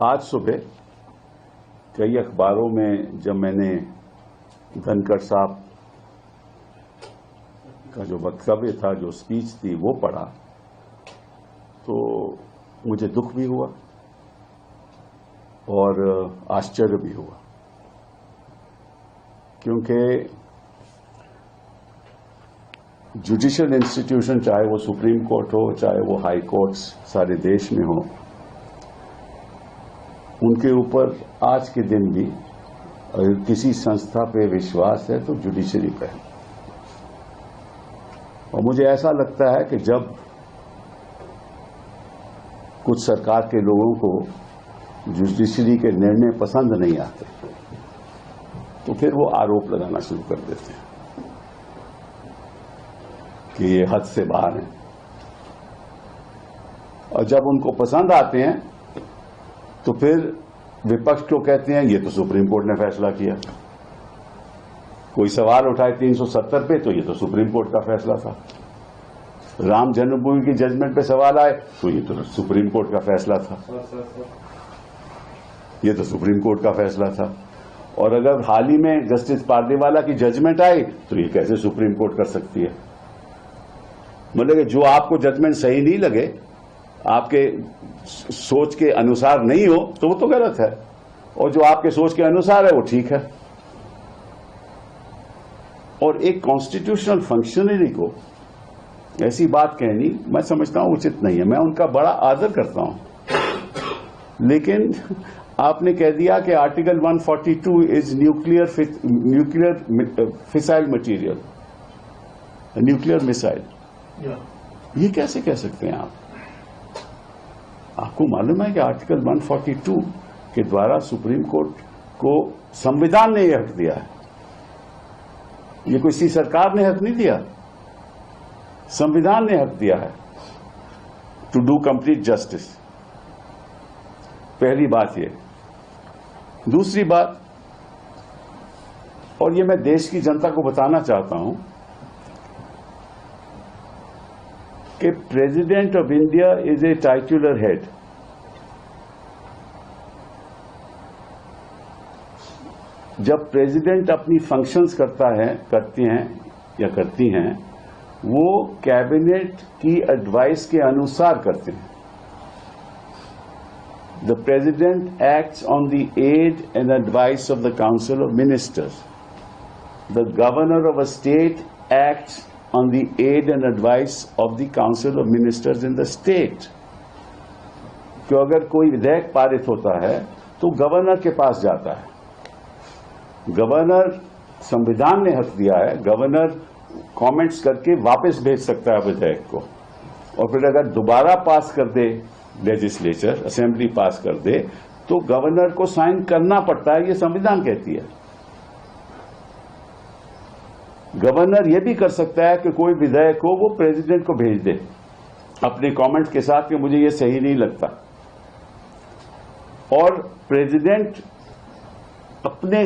आज सुबह कई अखबारों में जब मैंने धनखड़ साहब का जो वक्तव्य था, जो स्पीच थी, वो पढ़ा तो मुझे दुख भी हुआ और आश्चर्य भी हुआ, क्योंकि जुडिशियल इंस्टीट्यूशन, चाहे वो सुप्रीम कोर्ट हो, चाहे वो हाई कोर्ट्स सारे देश में हो, उनके ऊपर आज के दिन भी अगर किसी संस्था पे विश्वास है तो जुडिशरी पे है। और मुझे ऐसा लगता है कि जब कुछ सरकार के लोगों को जुडिशरी के निर्णय पसंद नहीं आते तो फिर वो आरोप लगाना शुरू कर देते हैं कि ये हद से बाहर है, और जब उनको पसंद आते हैं तो फिर विपक्ष को कहते हैं ये तो सुप्रीम कोर्ट ने फैसला किया। कोई सवाल उठाए 370 पे तो ये तो सुप्रीम कोर्ट का फैसला था। राम जन्मभूमि की जजमेंट पे सवाल आए तो ये तो सुप्रीम कोर्ट का फैसला था, ये तो सुप्रीम कोर्ट का फैसला था। और अगर हाल ही में जस्टिस पारदीवाला की जजमेंट आई तो ये कैसे सुप्रीम कोर्ट कर सकती है? मतलब कि जो आपको जजमेंट सही नहीं लगे, आपके सोच के अनुसार नहीं हो तो वो तो गलत है, और जो आपके सोच के अनुसार है वो ठीक है। और एक कॉन्स्टिट्यूशनल फंक्शनरी को ऐसी बात कहनी मैं समझता हूं उचित नहीं है। मैं उनका बड़ा आदर करता हूं, लेकिन आपने कह दिया कि article 142 is nuclear fissile material, nuclear missile. ये कैसे कह सकते हैं आप? आपको मालूम है कि आर्टिकल 142 के द्वारा सुप्रीम कोर्ट को संविधान ने यह हक दिया है। ये किसी सरकार ने हक नहीं दिया, संविधान ने हक दिया है टू डू कंप्लीट जस्टिस। पहली बात ये। दूसरी बात, और ये मैं देश की जनता को बताना चाहता हूं कि president of India is a titular head. जब प्रेसिडेंट अपनी फंक्शंस करती हैं, वो कैबिनेट की एडवाइस के अनुसार करते हैं। The president acts on the aid and advice of the council of ministers. The governor of a state acts on the aid and advice of the Council of Ministers in the state। कि अगर कोई विधेयक पारित होता है तो governor के पास जाता है। गवर्नर, संविधान ने हक दिया है, गवर्नर कमेंट्स करके वापस भेज सकता है विधेयक को, और फिर अगर दोबारा पास कर दे लेजिस्लेचर, असेंबली पास कर दे, तो गवर्नर को साइन करना पड़ता है। ये संविधान कहती है। गवर्नर यह भी कर सकता है कि कोई विधेयक हो वो प्रेसिडेंट को भेज दे अपने कमेंट्स के साथ कि मुझे ये सही नहीं लगता, और प्रेसिडेंट अपने